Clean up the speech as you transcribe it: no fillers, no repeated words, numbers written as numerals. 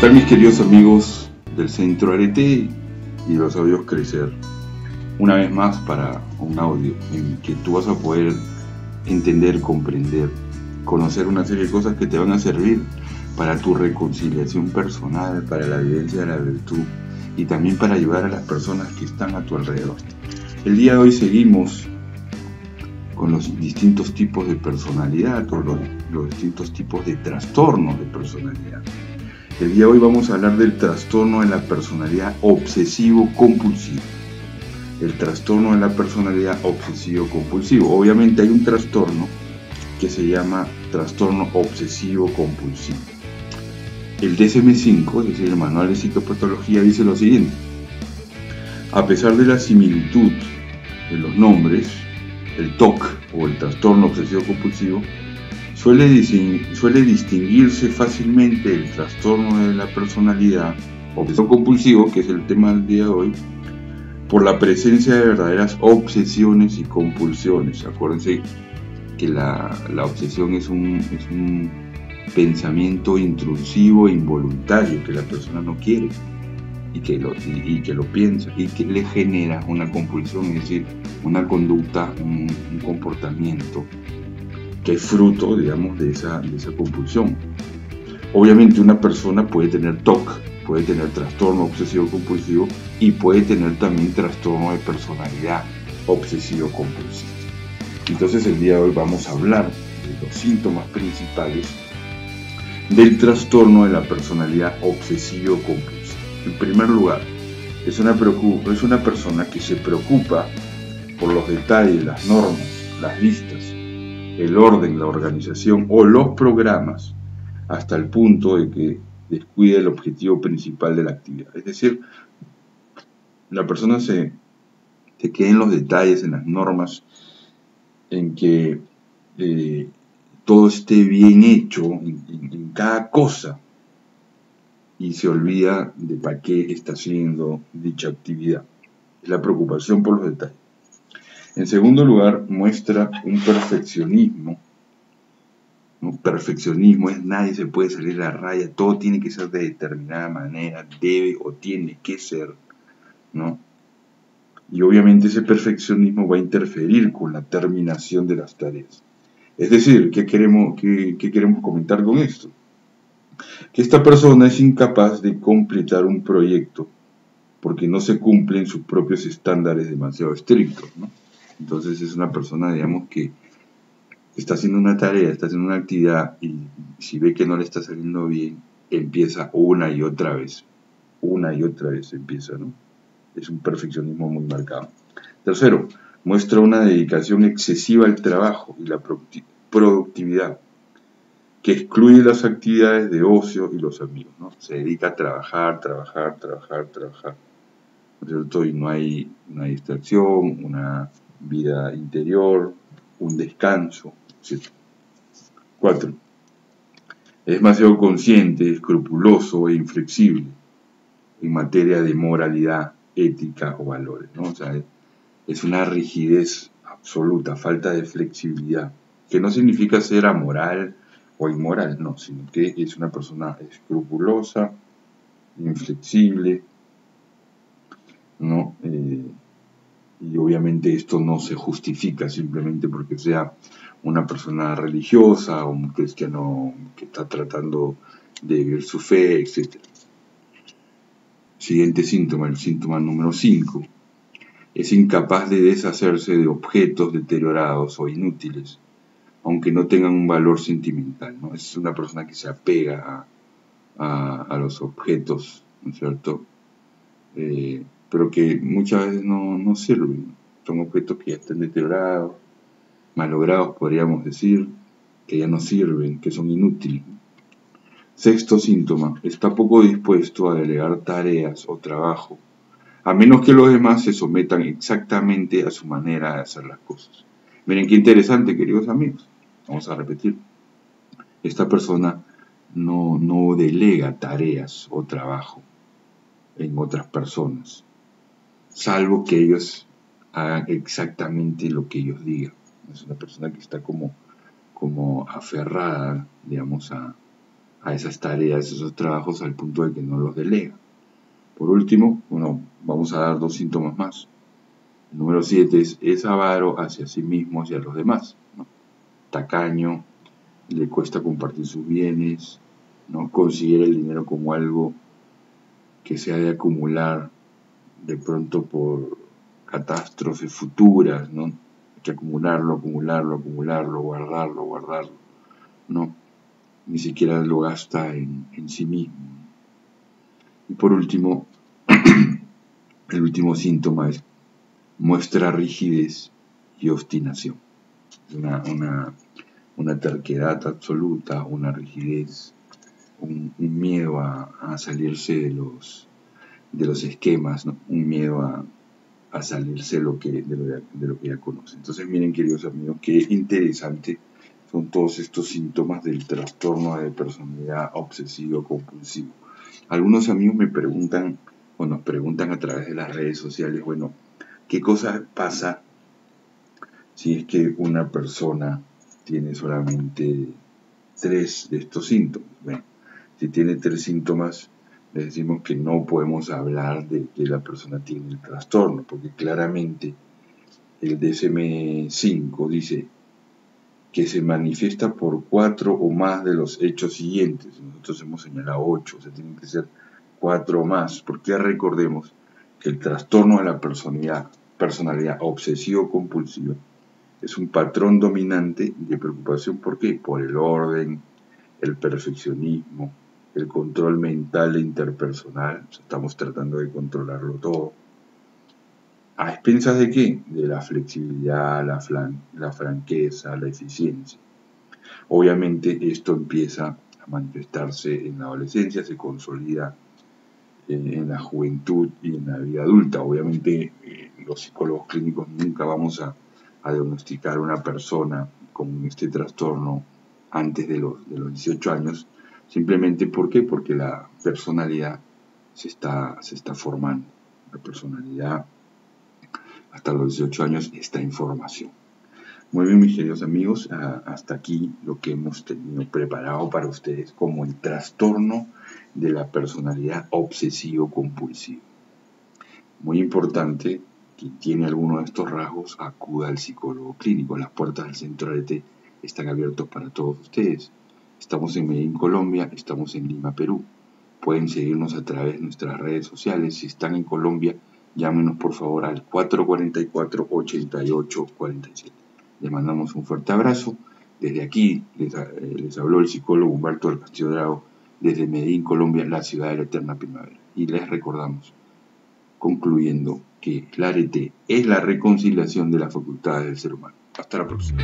tal, mis queridos amigos del Centro Arete y los audios Crecer? Una vez más para un audio en que tú vas a poder entender, comprender, conocer una serie de cosas que te van a servir para tu reconciliación personal, para la vivencia de la virtud y también para ayudar a las personas que están a tu alrededor. El día de hoy seguimos con los distintos tipos de personalidad o los distintos tipos de trastornos de personalidad. El día de hoy vamos a hablar del trastorno de la personalidad obsesivo-compulsivo. El trastorno de la personalidad obsesivo-compulsivo. Obviamente hay un trastorno que se llama trastorno obsesivo-compulsivo. El DSM-5, es decir, el Manual de Psicopatología, dice lo siguiente: a pesar de la similitud de los nombres, el TOC o el trastorno obsesivo-compulsivo suele distinguirse fácilmente el trastorno de la personalidad obsesivo-compulsivo, que es el tema del día de hoy, por la presencia de verdaderas obsesiones y compulsiones. Acuérdense que la obsesión es un pensamiento intrusivo e involuntario que la persona no quiere y que lo piensa y que le genera una compulsión, es decir, una conducta, un comportamiento que es fruto, digamos, de esa compulsión. Obviamente una persona puede tener TOC, puede tener trastorno obsesivo-compulsivo y puede tener también trastorno de personalidad obsesivo-compulsivo. Entonces el día de hoy vamos a hablar de los síntomas principales del trastorno de la personalidad obsesivo-compulsiva. En primer lugar, es una persona que se preocupa por los detalles, las normas, las listas, el orden, la organización o los programas, hasta el punto de que descuide el objetivo principal de la actividad. Es decir, la persona se queda en los detalles, en las normas, en que todo esté bien hecho en cada cosa, y se olvida de para qué está haciendo dicha actividad. Es la preocupación por los detalles. En segundo lugar, muestra un perfeccionismo. ¿No? Perfeccionismo es nadie se puede salir a la raya, todo tiene que ser de determinada manera, debe o tiene que ser, ¿no? Y obviamente ese perfeccionismo va a interferir con la terminación de las tareas. Es decir, ¿qué queremos comentar con esto? Que esta persona es incapaz de completar un proyecto porque no se cumplen sus propios estándares demasiado estrictos, ¿no? Entonces es una persona, digamos, que está haciendo una tarea, está haciendo una actividad y si ve que no le está saliendo bien, empieza una y otra vez empieza, ¿no? Es un perfeccionismo muy marcado. Tercero, muestra una dedicación excesiva al trabajo y la productividad, que excluye las actividades de ocio y los amigos, ¿no? Se dedica a trabajar, ¿no es cierto? Y no hay una distracción, una vida interior, un descanso, etc. 4. Es demasiado consciente, escrupuloso e inflexible en materia de moralidad, ética o valores, ¿no? O sea, es una rigidez absoluta, falta de flexibilidad, que no significa ser amoral o inmoral, no, sino que es una persona escrupulosa, inflexible, ¿no? Y obviamente esto no se justifica simplemente porque sea una persona religiosa o un cristiano que está tratando de vivir su fe, etc. Siguiente síntoma, el síntoma número 5. Es incapaz de deshacerse de objetos deteriorados o inútiles, aunque no tengan un valor sentimental, ¿no? Es una persona que se apega a los objetos, ¿no es cierto? Pero que muchas veces no sirven. Son objetos que ya están deteriorados, malogrados, podríamos decir, que ya no sirven, que son inútiles. Sexto síntoma, está poco dispuesto a delegar tareas o trabajo, a menos que los demás se sometan exactamente a su manera de hacer las cosas. Miren qué interesante, queridos amigos. Vamos a repetir. Esta persona no delega tareas o trabajo en otras personas, salvo que ellos hagan exactamente lo que ellos digan. Es una persona que está como aferrada, digamos, a a esas tareas, esos trabajos, al punto de que no los delega. Por último, bueno, vamos a dar 2 síntomas más. El número 7 es avaro hacia sí mismo, hacia los demás, ¿no? Tacaño, le cuesta compartir sus bienes, ¿no? Considera el dinero como algo que se ha de acumular de pronto por catástrofes futuras, ¿no? Hay que acumularlo, guardarlo, ¿no? Ni siquiera lo gasta en sí mismo. Y por último, el último síntoma es muestra rigidez y obstinación. Una terquedad absoluta, una rigidez, un miedo a salirse de los esquemas, ¿no? Un miedo a salirse de lo que ya conoce. Entonces, miren, queridos amigos, qué interesante son todos estos síntomas del trastorno de personalidad obsesivo-compulsivo. Algunos amigos me preguntan, o nos preguntan a través de las redes sociales, bueno, ¿qué cosa pasa si es que una persona tiene solamente 3 de estos síntomas? Bueno, si tiene 3 síntomas, le decimos que no podemos hablar de que la persona tiene el trastorno, porque claramente el DSM-5 dice que se manifiesta por 4 o más de los hechos siguientes. Nosotros hemos señalado 8, o sea, tienen que ser 4 o más, porque recordemos que el trastorno de la personalidad obsesivo-compulsiva es un patrón dominante de preocupación. ¿Por qué? Por el orden, el perfeccionismo, el control mental e interpersonal. O sea, estamos tratando de controlarlo todo. ¿A expensas de qué? De la flexibilidad, la franqueza, la eficiencia. Obviamente esto empieza a manifestarse en la adolescencia, se consolida en la juventud y en la vida adulta. Obviamente los psicólogos clínicos nunca vamos a diagnosticar a una persona con este trastorno antes de los 18 años, simplemente ¿por qué? Porque la personalidad se está formando. La personalidad hasta los 18 años está en formación. Muy bien, mis queridos amigos, hasta aquí lo que hemos tenido preparado para ustedes como el trastorno de la personalidad obsesivo-compulsiva. Muy importante, quien tiene alguno de estos rasgos, acuda al psicólogo clínico. Las puertas del Centro Arete están abiertas para todos ustedes. Estamos en Medellín, Colombia, estamos en Lima, Perú. Pueden seguirnos a través de nuestras redes sociales. Si están en Colombia, llámenos por favor al 444-8847. Les mandamos un fuerte abrazo. Desde aquí les habló el psicólogo Humberto del Castillo Drago, desde Medellín, Colombia, la ciudad de la eterna primavera. Y les recordamos, concluyendo, que el arete es la reconciliación de las facultades del ser humano. Hasta la próxima.